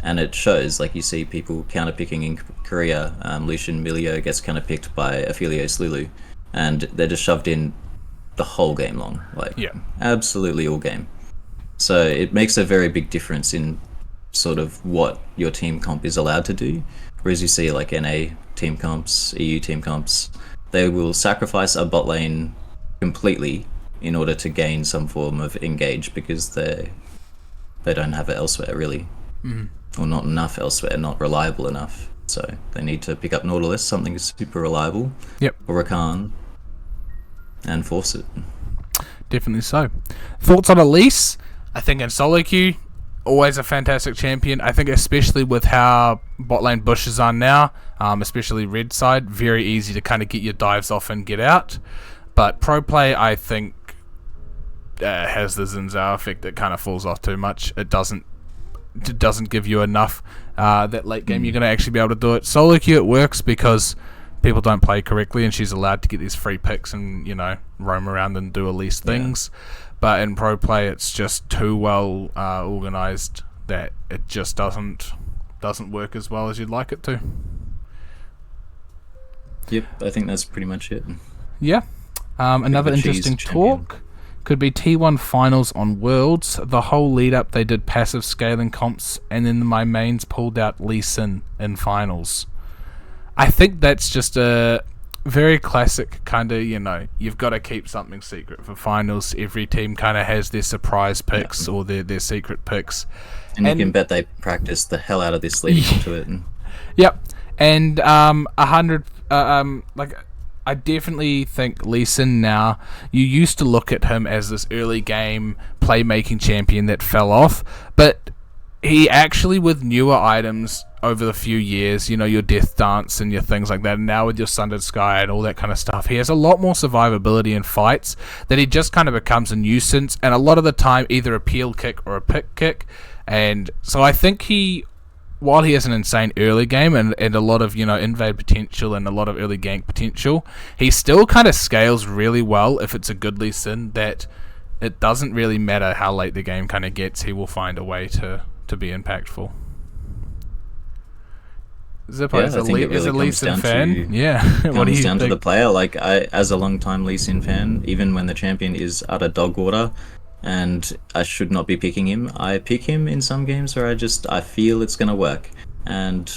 And it shows, like you see people counter-picking in Korea. Lucian Milio gets counter-picked by Aphelios Lulu, and they're just shoved in the whole game long. Like, absolutely all game. So it makes a very big difference in sort of what your team comp is allowed to do. Whereas you see like NA team comps, EU team comps, they will sacrifice a bot lane completely in order to gain some form of engage because they don't have it elsewhere really. Or not enough elsewhere, not reliable enough. So they need to pick up Nautilus, something super reliable, or a Khan, and force it. Definitely so. Thoughts on Elise? I think in solo queue, always a fantastic champion. I think especially with how bot lane bushes are now, especially red side, very easy to kind of get your dives off and get out. But pro play, I think, has the Xin Zhao effect that kind of falls off too much. It doesn't give you enough that late game you're going to actually be able to do it. Solo queue it works because people don't play correctly and she's allowed to get these free picks and, you know, roam around and do Elise things. But in pro play it's just too well organized that it just doesn't work as well as you'd like it to. Yep, I think that's pretty much it. Another interesting talk could be T1 finals on Worlds. The whole lead up they did passive scaling comps and then my mains pulled out Lee Sin in finals. I think that's just a very classic kind of, you know, you've got to keep something secret for finals. Every team kind of has their surprise picks or their secret picks. And you can bet they practice the hell out of this leading up to it. And 100 I definitely think Lee Sin now, you used to look at him as this early game playmaking champion that fell off, but he actually, with newer items over the few years, you know, your Death Dance and your things like that, and now with your Sundered Sky and all that kind of stuff, he has a lot more survivability in fights that he just kind of becomes a nuisance, and a lot of the time either a peel kick or a pick kick. And so I think while he has an insane early game and a lot of, you know, invade potential and a lot of early gank potential, he still kind of scales really well if it's a good Lee Sin, that it doesn't really matter how late the game kind of gets, he will find a way to be impactful. Zippo is a Lee Sin fan. What do you think? Comes down to the player. Like, as a long-time Lee Sin fan, even when the champion is utter dog water, and I should not be picking him, I pick him in some games where I feel it's going to work. And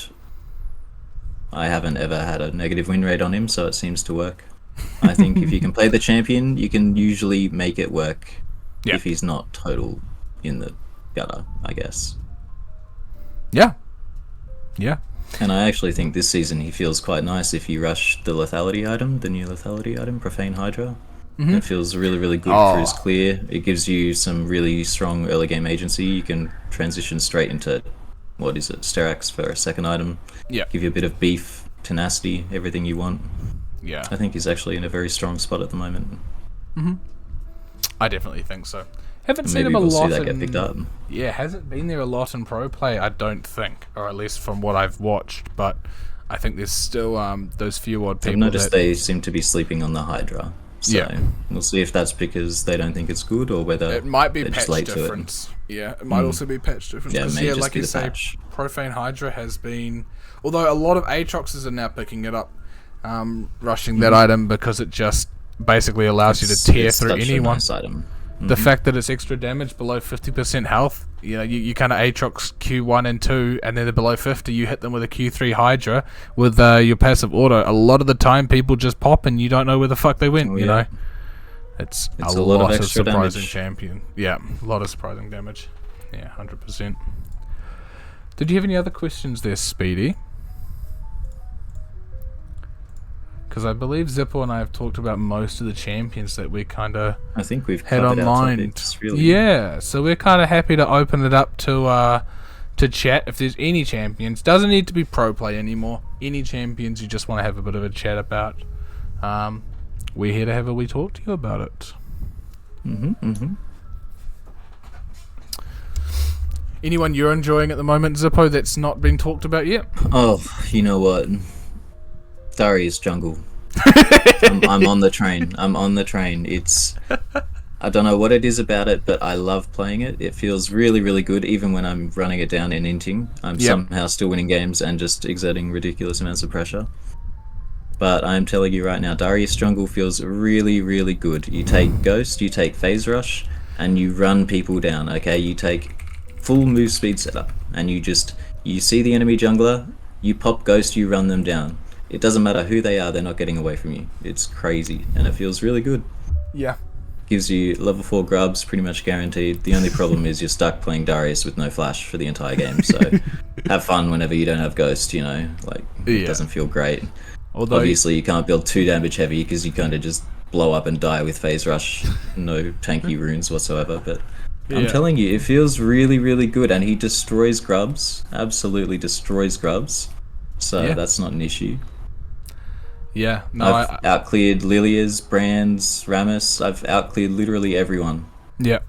I haven't ever had a negative win rate on him, so it seems to work. I think if you can play the champion, you can usually make it work if he's not total in the gutter, I guess. Yeah. And I actually think this season he feels quite nice if you rush the lethality item, the new lethality item, Profane Hydra. It feels really, really good for his clear. It gives you some really strong early game agency. You can transition straight into, Sterax for a second item. Give you a bit of beef, tenacity, everything you want. I think he's actually in a very strong spot at the moment. I definitely think so. Haven't seen him a lot. Maybe we'll see that get picked up. Yeah, hasn't been there a lot in pro play, I don't think, or at least from what I've watched. But I think there's still those few odd people. I've noticed they seem to be sleeping on the Hydra. So we'll see if that's because they don't think it's good or whether it might be they're patch just late difference. It might also be patch difference. Yeah, like you say, Profane Hydra has been, although a lot of Aatroxes are now picking it up, rushing that item because it just basically allows you to tear through anyone. Nice item. The fact that it's extra damage below 50% health, you know, you kind of Aatrox Q1 and 2, and then they're below 50, you hit them with a Q3 Hydra with your passive auto. A lot of the time, people just pop and you don't know where the fuck they went, you know? It's a lot of surprising damage. Champion. Yeah, a lot of surprising damage. Yeah, 100%. Did you have any other questions there, Speedy? Because I believe Zippo and I have talked about most of the champions that we kind of had online. Really. Yeah, so we're kind of happy to open it up to chat. If there's any champions, doesn't need to be pro play anymore. Any champions you just want to have a bit of a chat about, we're here to have a wee talk to you about it. Anyone you're enjoying at the moment, Zippo, that's not been talked about yet? Oh, you know what? Darius Jungle. I'm on the train. I'm on the train. I don't know what it is about it, but I love playing it. It feels really, really good, even when I'm running it down and inting. I'm somehow still winning games and just exerting ridiculous amounts of pressure. But I'm telling you right now, Darius Jungle feels really, really good. You take Ghost, you take Phase Rush, and you run people down, okay? You take full move speed setup, and you see the enemy jungler, you pop Ghost, you run them down. It doesn't matter who they are, they're not getting away from you. It's crazy, and it feels really good. Yeah. Gives you level 4 grubs, pretty much guaranteed. The only problem is you're stuck playing Darius with no flash for the entire game, so have fun whenever you don't have Ghost, you know? Like, it doesn't feel great. Although, obviously, you can't build 2 damage heavy because you kind of just blow up and die with Phase Rush. No tanky runes whatsoever, but I'm telling you, it feels really, really good, and he destroys grubs. Absolutely destroys grubs. So that's not an issue. Yeah, no, I've outcleared Lilia's, Brand's, Rammus. I've outcleared literally everyone. Yeah.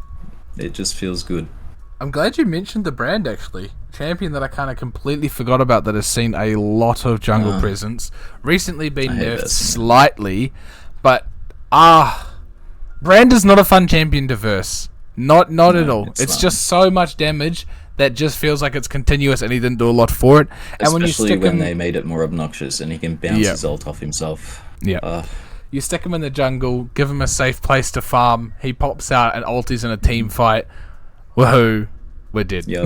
It just feels good. I'm glad you mentioned the Brand, actually. Champion that I kind of completely forgot about that has seen a lot of jungle presence. Recently been nerfed slightly, but Brand is not a fun champion to verse. Not at all. It's just so much damage that just feels like it's continuous, and he didn't do a lot for it. And Especially when they made it more obnoxious and he can bounce his ult off himself. Yeah. You stick him in the jungle, give him a safe place to farm, he pops out and ultis in a team fight. Woohoo, we're dead. Yep.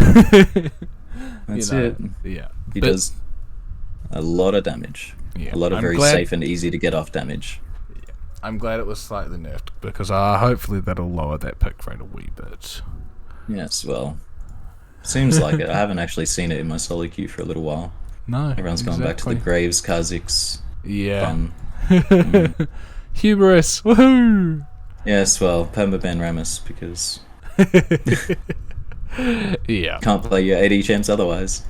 That's it. Yeah. He does a lot of damage. Yeah. A lot of safe and easy to get off damage. Yeah. I'm glad it was slightly nerfed, because hopefully that'll lower that pick rate a wee bit. Yes, well, seems like it. I haven't actually seen it in my solo queue for a little while. No, everyone's gone back to the Graves, Kha'Zix. Fun. Hubris, woohoo! Yes, well, permaban Rammus, because can't play your AD champs otherwise.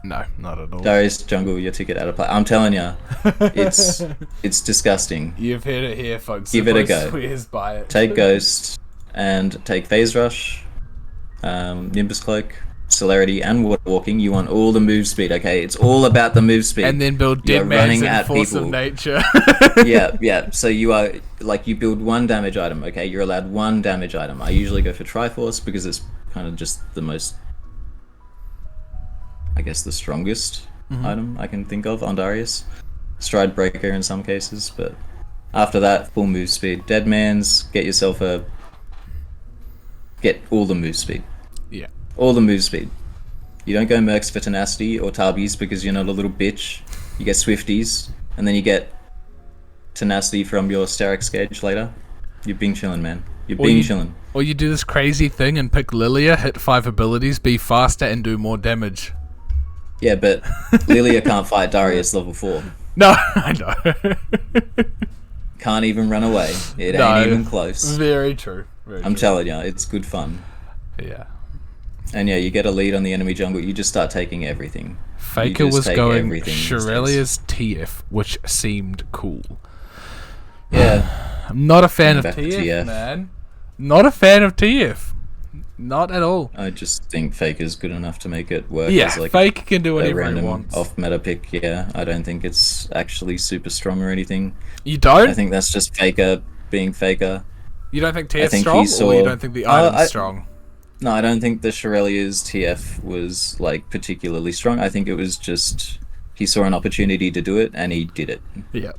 No, not at all. Darius Jungle, your ticket out of play. I'm telling you, it's disgusting. You've heard it here, folks. Give it a go. Swears by it. Take Ghost and take Phase Rush, Nimbus Cloak, Celerity, and Water Walking. You want all the move speed, okay? It's all about the move speed. And then build Dead Man's and Force of Nature. yeah. So you are, like, you build 1 damage item, okay? You're allowed 1 damage item. I usually go for Triforce because it's kind of just the most, I guess, the strongest item I can think of on Darius. Stride Breaker in some cases, but after that, full move speed. Dead Man's, get all the move speed. Yeah. All the move speed. You don't go Mercs for Tenacity or Tarbies because you're not a little bitch. You get Swifties, and then you get Tenacity from your Starix gauge later. You're being chillin', man. You're being chillin'. Or you do this crazy thing and pick Lilia, hit 5 abilities, be faster, and do more damage. Yeah, but Lilia can't fight Darius level 4. No, I know. Can't even run away. It ain't even close. Very true. I'm telling you, it's good fun. Yeah. And yeah, you get a lead on the enemy jungle, you just start taking everything. Faker was going Shirelia's TF, which seemed cool. Yeah. I'm not a fan of TF, man. Not a fan of TF. Not at all. I just think Faker's good enough to make it work. Yeah, as like Faker can do whatever he wants. Off-meta pick, yeah. I don't think it's actually super strong or anything. You don't? I think that's just Faker being Faker. You don't think TF's strong, or you don't think the item's strong? No, I don't think the Shirelia's TF was like particularly strong. I think it was just he saw an opportunity to do it and he did it. Yeah.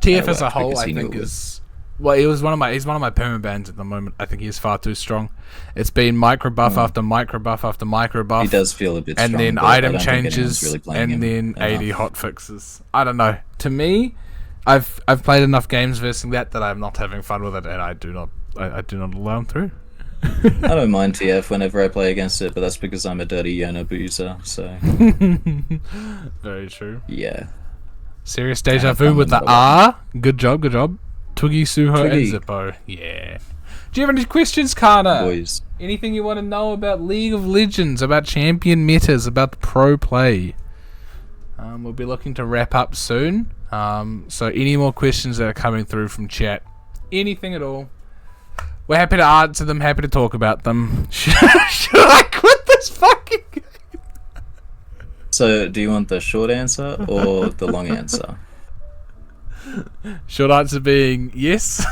TF as a whole, I think is he's one of my permabans at the moment. I think he's far too strong. It's been micro buff after micro buff after micro buff. He does feel a bit strong, and then item changes really and then AD hotfixes. I don't know. To me, I've played enough games versus that I'm not having fun with it, and I do not allow him through. I don't mind TF whenever I play against it, but that's because I'm a dirty Yona abuser, so... Very true. Yeah. Serious deja vu with the R. Good job. Twiggy, Suho, and Zippo. Yeah. Do you have any questions, Kana? Boys. Anything you want to know about League of Legends, about champion metas, about the pro play? We'll be looking to wrap up soon. So any more questions that are coming through from chat, anything at all, we're happy to answer them, happy to talk about them. Should I quit the this fucking game. So, do you want the short answer or the long answer? Short answer being yes.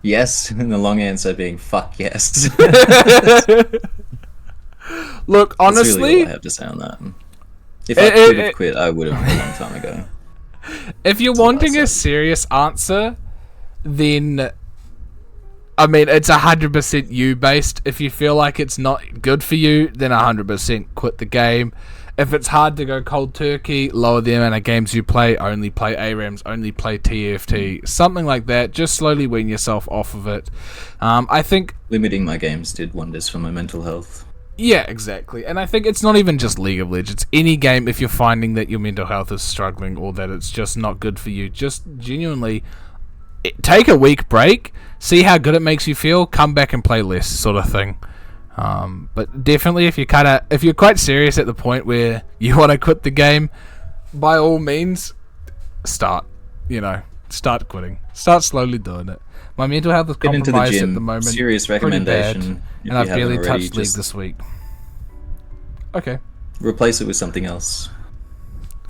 Yes, and the long answer being fuck yes. Look, honestly, that's really all I have to say on that. If I could have quit, I would have a long time ago. If you're wanting a serious answer, then I mean it's 100% you based. If you feel like it's not good for you, then 100% quit the game. If it's hard to go cold turkey, lower the amount of games you play, only play ARAMs, only play TFT, something like that. Just slowly wean yourself off of it. I think limiting my games did wonders for my mental health. Yeah, exactly. And I think it's not even just League of Legends. Any game, if you're finding that your mental health is struggling or that it's just not good for you, just genuinely take a week break, see how good it makes you feel, come back and play less, sort of thing. But definitely, if you're quite serious at the point where you want to quit the game, by all means, start quitting. Start slowly doing it. My mental health is compromised at the moment. Serious recommendation. And I've barely touched League this week. Okay. Replace it with something else.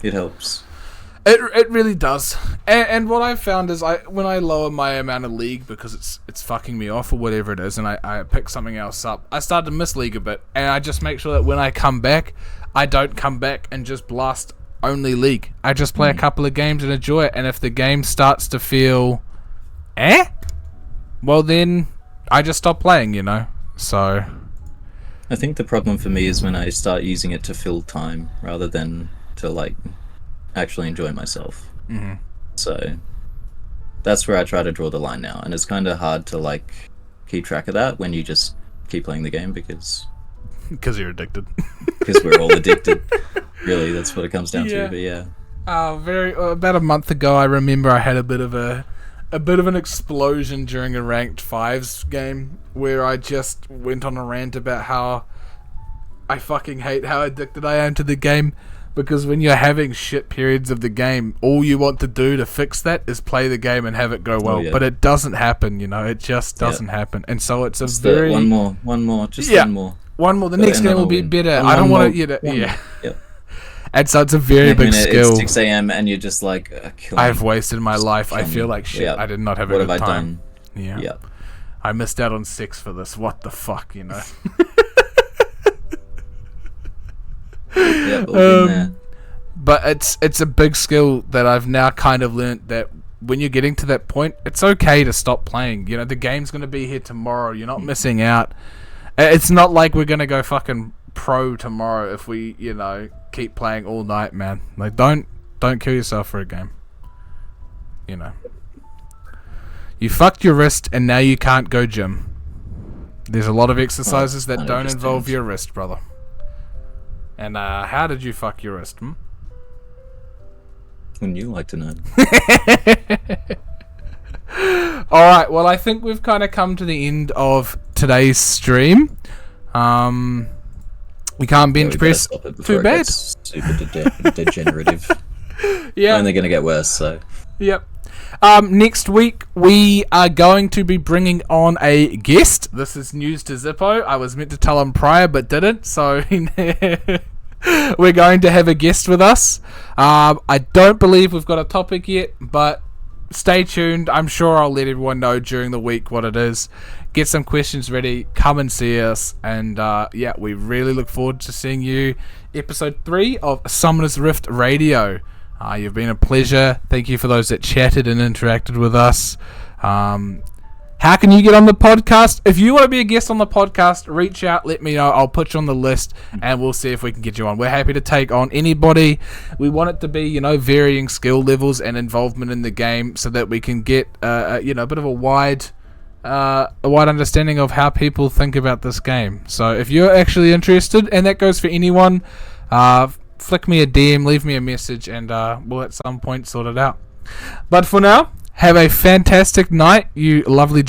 It helps. It really does. And what I've found is when I lower my amount of League because it's fucking me off or whatever it is, and I pick something else up, I start to miss League a bit, and I just make sure that when I come back, I don't come back and just blast only League. I just play a couple of games and enjoy it, and if the game starts to feel well then I just stop playing, So I think the problem for me is when I start using it to fill time rather than to actually enjoy myself. Mm-hmm. So that's where I try to draw the line now, and it's kind of hard to keep track of that when you just keep playing the game because you're addicted. Because we're all addicted. Really, that's what it comes down to. But yeah. About a month ago, I remember I had a bit of an explosion during a ranked fives game where I just went on a rant about how I fucking hate how addicted I am to the game. Because when you're having shit periods of the game, all you want to do to fix that is play the game and have it go well. But it doesn't happen, It just doesn't happen. And so it's one more, one more. One more. The next game will be better. I don't want to... Yep. And so it's a very big skill. It's 6 a.m. and you're just I've wasted my life. I feel like shit. I did not have a good time. What have I done? Yeah. Yep. I missed out on sex for this. What the fuck, Yeah, all been there. But it's a big skill that I've now kind of learnt that when you're getting to that point, it's okay to stop playing. The game's going to be here tomorrow. You're not missing out. It's not like we're going to go fucking pro tomorrow if we, keep playing all night, man. Don't kill yourself for a game. You fucked your wrist and now you can't go gym. There's a lot of exercises that don't involve your wrist, brother. And how did you fuck your wrist? Wouldn't you like to know? Alright, well I think we've kind of come to the end of today's stream. We can't bench press too bad. Super degenerative. Yeah. Only going to get worse, so. Yep. Next week we are going to be bringing on a guest. This is news to Zippo. I was meant to tell him prior but didn't, so we're going to have a guest with us. I don't believe we've got a topic yet, but stay tuned. I'm sure I'll let everyone know during the week what it is. Get some questions ready, come and see us, and we really look forward to seeing you. Episode 3 of Summoner's Rift Radio. You've been a pleasure. Thank you for those that chatted and interacted with us. How can you get on the podcast? If you want to be a guest on the podcast, reach out, let me know. I'll put you on the llist, and we'll see if we can get you on. We're happy to take on anybody. We want it to be, varying skill levels and involvement in the game so that we can get, a bit of a wide understanding of how people think about this game. So if you're actually interested, and that goes for anyone, flick me a DM, leave me a message, and we'll at some point sort it out. But for now, have a fantastic night, you lovely